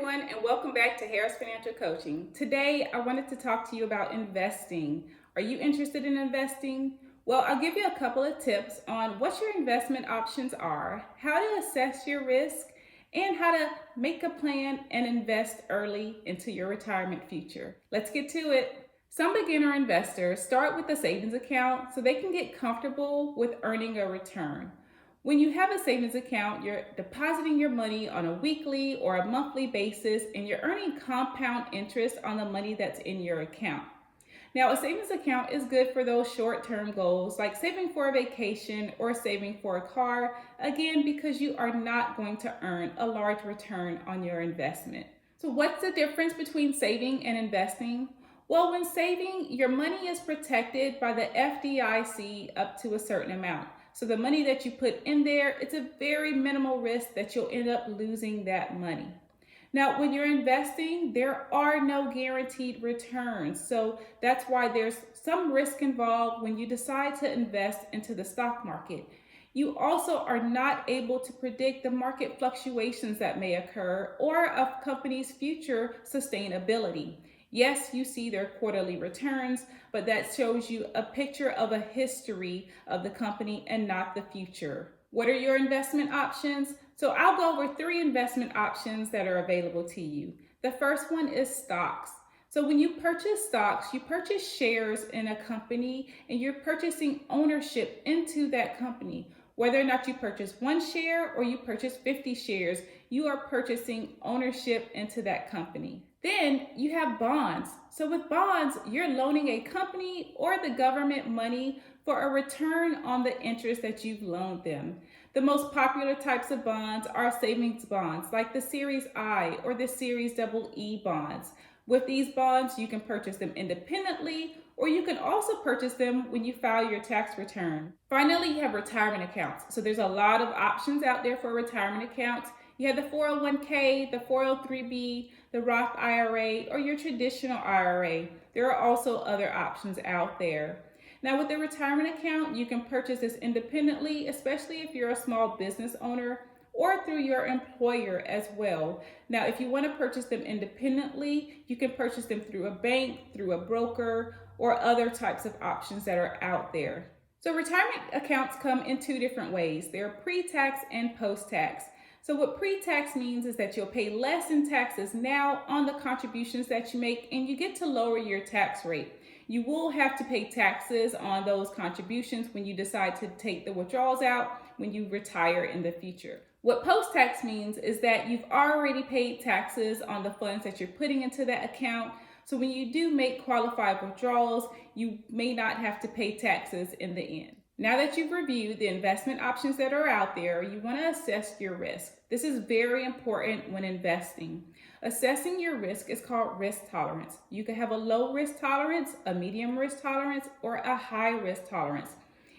everyone, and welcome back to Harris Financial Coaching. Today, I wanted to talk to you about investing. Are you interested in investing? Well, I'll give you a couple of tips on what your investment options are, how to assess your risk, and how to make a plan and invest early into your retirement future. Let's get to it. Some beginner investors start with a savings account so they can get comfortable with earning a return. When you have a savings account, you're depositing your money on a weekly or a monthly basis, and you're earning compound interest on the money that's in your account. Now, a savings account is good for those short-term goals like saving for a vacation or saving for a car, again, because you are not going to earn a large return on your investment. So what's the difference between saving and investing? Well, when saving, your money is protected by the FDIC up to a certain amount. So the money that you put in there, it's a very minimal risk that you'll end up losing that money. Now, when you're investing, there are no guaranteed returns. So that's why there's some risk involved when you decide to invest into the stock market. You also are not able to predict the market fluctuations that may occur or a company's future sustainability. Yes, you see their quarterly returns, but that shows you a picture of a history of the company and not the future. What are your investment options? So I'll go over 3 investment options that are available to you. The first one is stocks. So when you purchase stocks, you purchase shares in a company and you're purchasing ownership into that company. Whether or not you purchase 1 share or you purchase 50 shares, you are purchasing ownership into that company. Then you have bonds. So with bonds, you're loaning a company or the government money for a return on the interest that you've loaned them. The most popular types of bonds are savings bonds like the Series I or the Series EE bonds. With these bonds, you can purchase them independently, or you can also purchase them when you file your tax return. Finally, you have retirement accounts. So there's a lot of options out there for retirement accounts. You have the 401k, the 403b, the Roth IRA, or your traditional IRA. There are also other options out there. Now with the retirement account, you can purchase this independently, especially if you're a small business owner, or through your employer as well. Now, if you want to purchase them independently, you can purchase them through a bank, through a broker, or other types of options that are out there. So retirement accounts come in 2 different ways. They're pre-tax and post-tax. So what pre-tax means is that you'll pay less in taxes now on the contributions that you make, and you get to lower your tax rate. You will have to pay taxes on those contributions when you decide to take the withdrawals out when you retire in the future. What post-tax means is that you've already paid taxes on the funds that you're putting into that account. So when you do make qualified withdrawals, you may not have to pay taxes in the end. Now that you've reviewed the investment options that are out there, you want to assess your risk. This is very important when investing. Assessing your risk is called risk tolerance. You can have a low risk tolerance, a medium risk tolerance, or a high risk tolerance.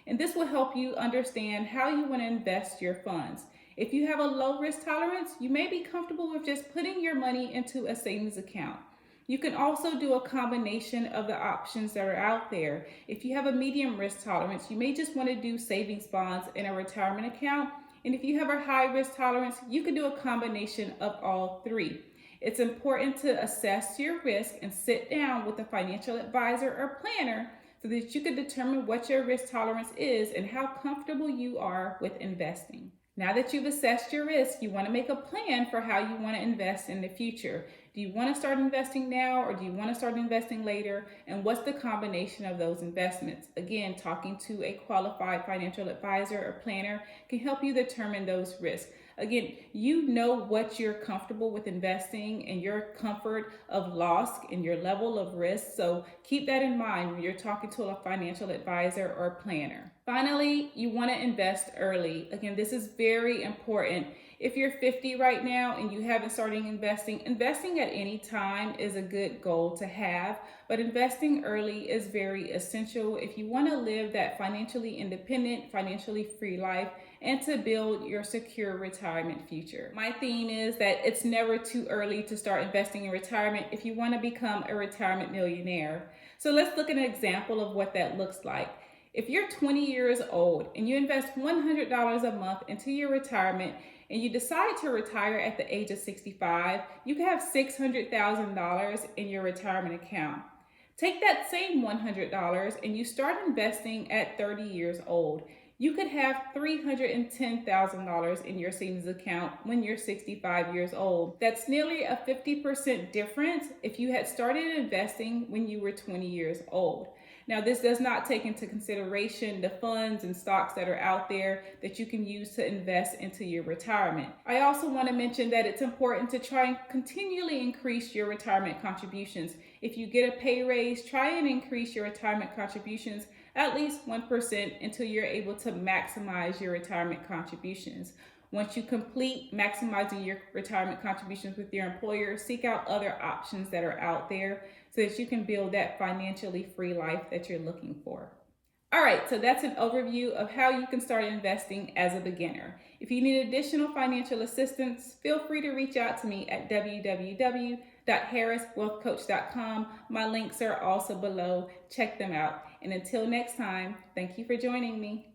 And this will help you understand how you want to invest your funds. If you have a low risk tolerance, you may be comfortable with just putting your money into a savings account. You can also do a combination of the options that are out there. If you have a medium risk tolerance, you may just want to do savings bonds in a retirement account. And if you have a high risk tolerance, you can do a combination of all 3. It's important to assess your risk and sit down with a financial advisor or planner so that you can determine what your risk tolerance is and how comfortable you are with investing. Now that you've assessed your risk, you want to make a plan for how you want to invest in the future. Do you want to start investing now or do you want to start investing later? And what's the combination of those investments? Again, talking to a qualified financial advisor or planner can help you determine those risks. Again, you know what you're comfortable with investing and your comfort of loss and your level of risk. So keep that in mind when you're talking to a financial advisor or planner. Finally, you want to invest early. Again, this is very important. If you're 50 right now and you haven't started investing at any time is a good goal to have, but investing early is very essential if you want to live that financially independent, financially free life and to build your secure retirement future. My theme is that it's never too early to start investing in retirement if you want to become a retirement millionaire. So let's look at an example of what that looks like. If you're 20 years old and you invest $100 a month into your retirement, and you decide to retire at the age of 65, you can have $600,000 in your retirement account. Take that same $100 and you start investing at 30 years old. You could have $310,000 in your savings account when you're 65 years old. That's nearly a 50% difference if you had started investing when you were 20 years old. Now, this does not take into consideration the funds and stocks that are out there that you can use to invest into your retirement. I also want to mention that it's important to try and continually increase your retirement contributions. If you get a pay raise, try and increase your retirement contributions at least 1% until you're able to maximize your retirement contributions. Once you complete maximizing your retirement contributions with your employer, seek out other options that are out there so that you can build that financially free life that you're looking for. All right, so that's an overview of how you can start investing as a beginner. If you need additional financial assistance, feel free to reach out to me at www.harriswealthcoach.com. My links are also below. Check them out. And until next time, thank you for joining me.